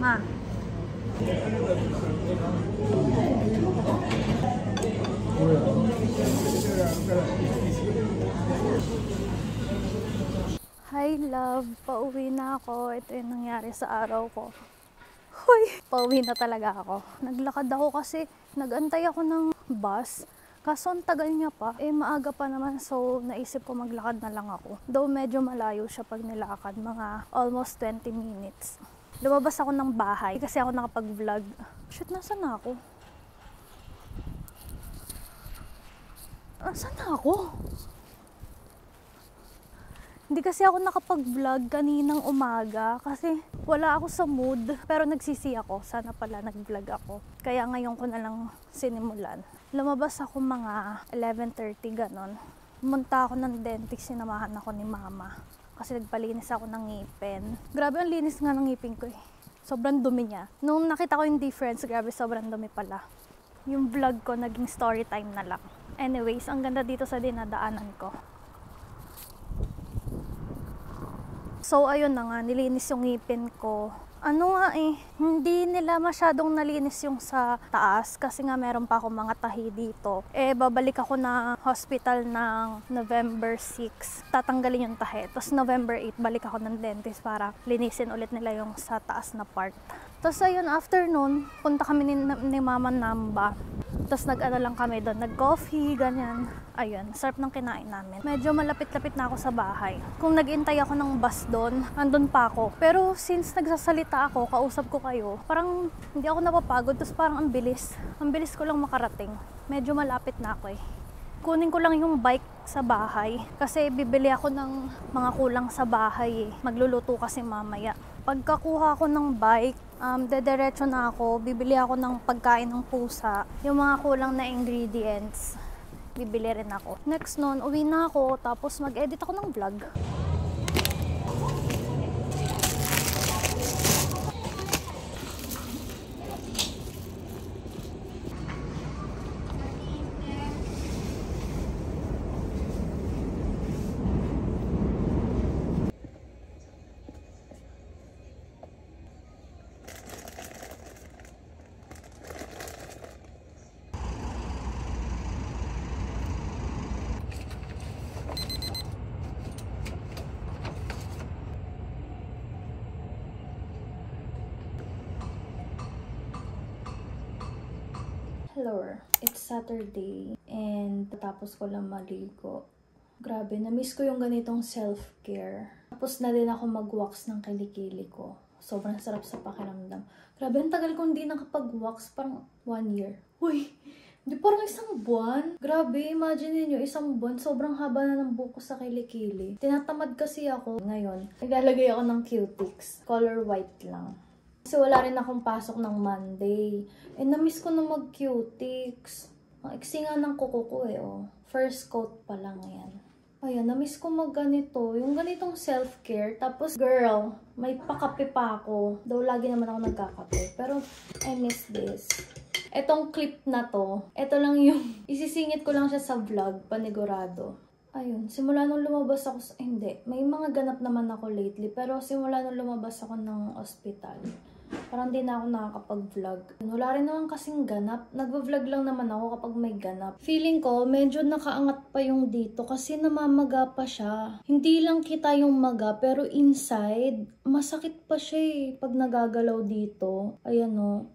Ma. Hi love, pauwi na ako. Ito yung nangyari sa araw ko. Hoy, pauwi na talaga ako. Naglakad ako kasi nagantay ako ng bus. Kaso ang tagal niya pa. Maaga pa naman, so naisip ko maglakad na lang ako. Though medyo malayo siya pag nilakad, mga almost 20 minutes. Lumabas ako ng bahay kasi ako nakapag-vlog. Shit, nasaan na ako? Nasaan na ako? Hindi kasi ako nakapag-vlog kaninang umaga kasi wala ako sa mood. Pero nagsisi ako, sana pala nag-vlog ako. Kaya ngayon ko na lang sinimulan. Lumabas ako mga 11:30 ganon. Pumunta ako ng dentist, sinamahan ako ni mama. Kasi nagpalinis ako ng ngipin. Grabe ang linis nga ng ngipin ko eh. Sobrang dumi niya. Nung nakita ko yung difference, grabe sobrang dumi pala. Yung vlog ko naging story time na lang. Anyways, ang ganda dito sa dinadaanan ko. So, ayun na nga, nilinis yung ngipin ko. Ano nga hindi nila masyadong nalinis yung sa taas kasi nga meron pa akong mga tahi dito. Babalik ako na hospital ng November 6. Tatanggalin yung tahi. Tapos November 8, balik ako ng dentist para linisin ulit nila yung sa taas na part. Tapos ayun, afternoon, punta kami ni Mama Namba. Tapos nag-ano lang kami doon, nag-coffee, ganyan. Ayun, sarap ng kinain namin. Medyo malapit-lapit na ako sa bahay. Kung nag-intay ako ng bus doon, andun pa ako. Pero since nagsasalita ako, kausap ko kayo, parang hindi ako napapagod. Tapos parang ang bilis. Ang bilis ko lang makarating. Medyo malapit na ako eh. Kunin ko lang yung bike sa bahay. Kasi bibili ako ng mga kulang sa bahay eh. Magluluto kasi mamaya. Pagkakuha ko ng bike, dediretso na ako. Bibili ako ng pagkain ng pusa. Yung mga kulang na ingredients, bibili rin ako. Next nun, uwi na ako. Tapos mag-edit ako ng vlog. Hello, it's Saturday and tapos ko lang maligo. Grabe, na-miss ko yung ganitong self-care. Tapos na din ako mag-wax ng kilikili ko. Sobrang sarap sa pakiramdam. Grabe, ang tagal kong hindi nakapag-wax, parang 1 year. Uy, di parang isang buwan. Grabe, imagine niyo isang buwan, sobrang haba na ng buhok ko sa kilikili. Tinatamad kasi ako ngayon. Naglalagay ako ng cutics, color white lang. Kasi wala rin akong pasok ng Monday. Na-miss ko na mag-cutics. Ang iksi nga ng kuko ko oh. First coat pa lang yan. Ayan, na-miss ko mag-ganito. Yung ganitong self-care. Tapos, girl, may pakape pa ako. Though lagi naman ako nagkakape. Pero, I miss this. Etong clip na to, ito lang yung, isisingit ko lang siya sa vlog, panigurado. Ayun, simula nung lumabas ako hindi, may mga ganap naman ako lately, pero simula nung lumabas ako ng ospital, parang di na ako nakakapag-vlog. Wala rin naman kasing ganap. Nag-vlog lang naman ako kapag may ganap. Feeling ko, medyo nakaangat pa yung dito kasi namamaga pa siya. Hindi lang kita yung maga, pero inside, masakit pa siya eh. Pag nagagalaw dito, ayan o.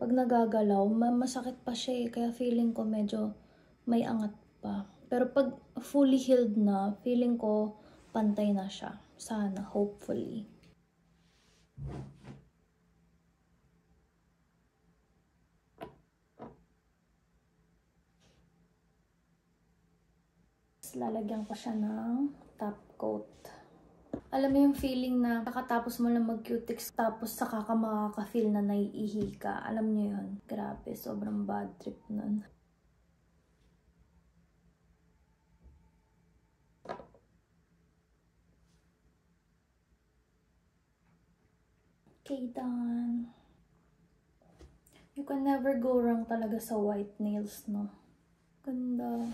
Pag nagagalaw, masakit pa siya eh. Kaya feeling ko medyo may angat pa. Pero pag fully healed na, feeling ko pantay na siya. Sana, hopefully. Lalagyan ko siya ng top coat. Alam mo yung feeling na kakatapos mo lang mag-cutics tapos saka ka makaka-feel na naiihi ka. Alam niyo yun? Grabe, sobrang bad trip nun. Okay, done. You can never go wrong talaga sa white nails, no? Ganda.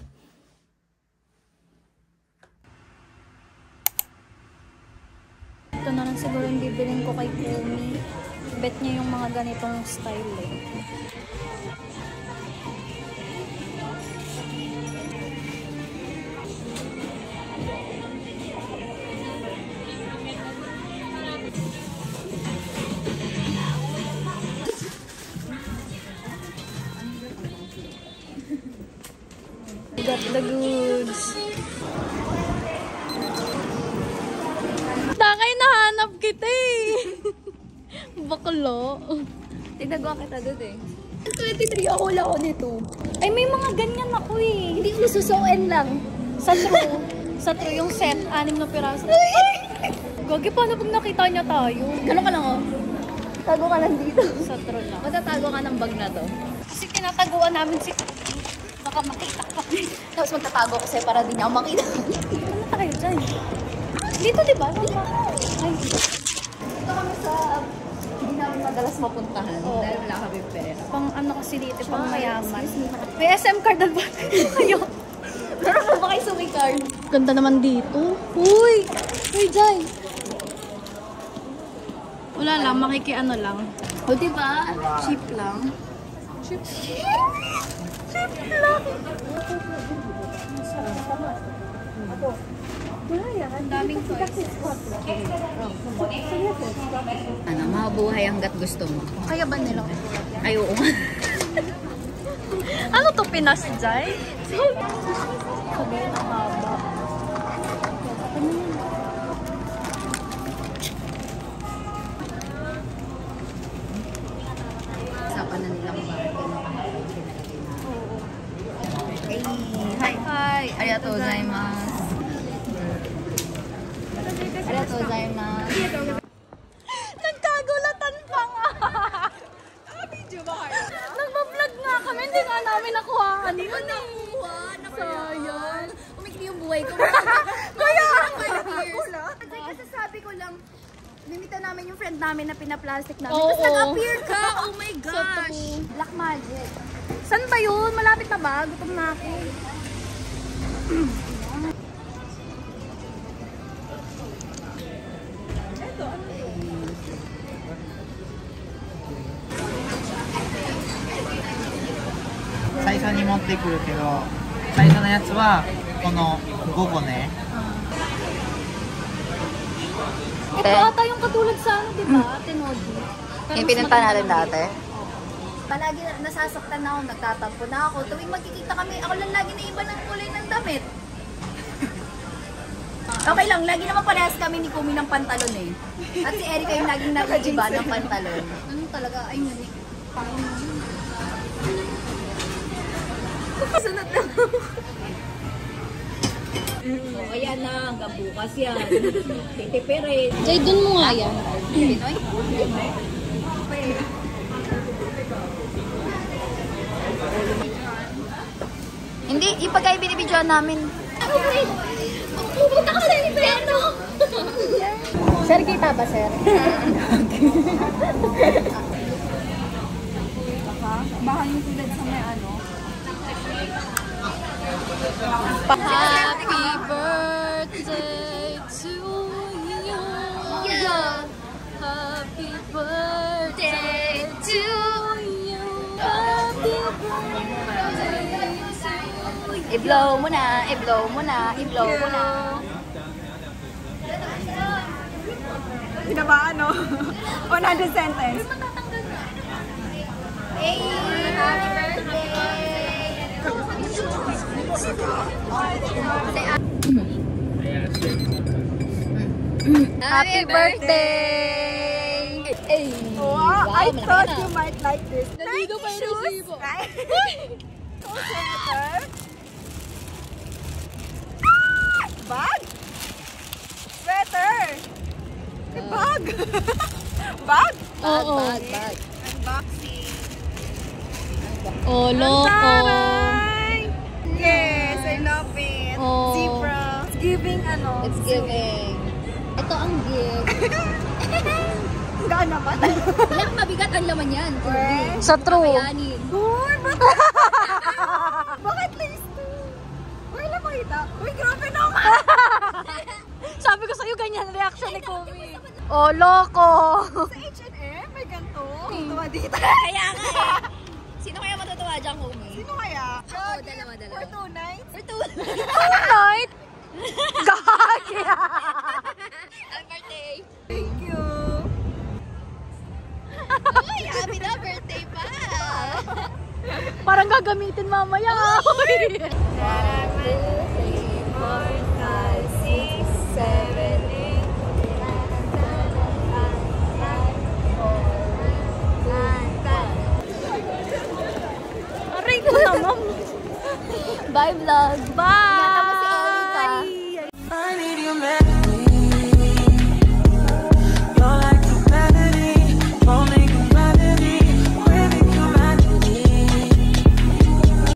Ito na lang siguro yung bibilin ko kay Kumi. Bet niya yung mga ganitong style eh. Got the goods. Takay nahanap kita eh. Baklo. Tinagawa kita doon eh. 23 ako lang ako nito. Ay, may mga ganyan ako eh. Hindi ko susuin lang. Sa true. Sa true yung set, 6 na piraso. Gagi, paano pag nakita niya tayo? Gano'n ka lang oh. Tago ka lang dito. Sa true lang. Matatago ka ng bag na to. Kasi tinataguan namin si... Baka makita ka. Tapos magtatago ko sa'yo para di niya ako makita. Ano tayo dyan? Dito diba? Dito. Ay, Dito kami sa... Hindi namin madalas mapuntahan. Oo. Dahil wala kami pera. pang ano kasi dito, pang Ay, mayaman. excuse me. May SM card na ba? Kayo. Pero pa ba kayo suwi card? Ganda naman dito. Uy! Uy, Jai! Wala lang, makikiano lang. O diba? Cheap lang. Cheap? Cheap lang! Ang daming toys. Ano, mabuhay hanggat gusto mo. Kaya ba nilang Ay, oo. Ano to, Pinas, Jai? Sabi na haba. Usapan na nilang bargain. Hey, hi. Hi! Arigatou gozaimasu. Arigatou gozaimasu. Nagkagulatan pa nga! Nagbablog nga kami, hindi nga namin nakuhaan yun eh. Sayang. Umikli yung buhay ko. Kaya! Kasi sabi ko lang, nimita namin yung friend namin na pinaplastic namin. Oo. Tapos nag-appear ka! Oh my Sa gosh! true. Black magic. Saan ba yun? Malapit na ba? Gutom na ako. First に持ってくるけど、最初のやつはこの5個ね。 Ito ata yung katulad sa ano, diba? Tenoji. Yung pinunta natin dati. Palagi nasasaktan na ako, nagtatampo na ako. Tuwing magkikita kami, ako lang lagi na iba ng kulay ng damit. Okay lang, lagi naman parehas kami ni Kumi ng pantalon eh. At si Erika yung laging nag-iba ng pantalon. Ano talaga? Ay, unique. Sunod na. O, ayan na, hanggang bukas yan. Titipirin. Jay, dun mo nga yan. Pinoy? Hindi, yung pagka binibidyoan namin. Pupunta ka sa inferno! Sir, kita ba, sir? Baka yung tulad sa may ano. Happy birthday to you. Yeah. Happy birthday to you. Happy birthday to you. I-blow mo na, i-blow mo na, i-blow mo na. Pinabaan, no? 100 sentence. Hey, happy birthday! Happy birthday! Hey! Wow, I malaki thought na. you might like this. Nandito pa yung resibo. Sweater. Bag? Sweater. Bag. Bag? Oo. Bag. Unboxing. Oh, loko. Taray! Yes, I love it. Oh. Zebra. It's giving ano. It's giving. Ito ang gift. Gaan naman. Ilang mabigat ang laman yan. Well, Sa true. Kayanin. Uy, bakit least two? Uy, alam mo kita. Uy, grabe naman. Sabi ko sa'yo, ganyan reaction ni Kumi. Oh, loko! Sa H&M, may ganito. Tuwa dito. Kaya nga eh. Sino kaya matutuwa dyan, homie? Sino kaya? Ako, dalawa. For 2 nights? For 2 Tonight? Gagi! Happy birthday! Thank you. Uy, happy na birthday pa! Parang gagamitin mamaya. 1, 2, 3, 4, 5, 6, 7, 8. Aray ko naman. Bye vlog! Bye!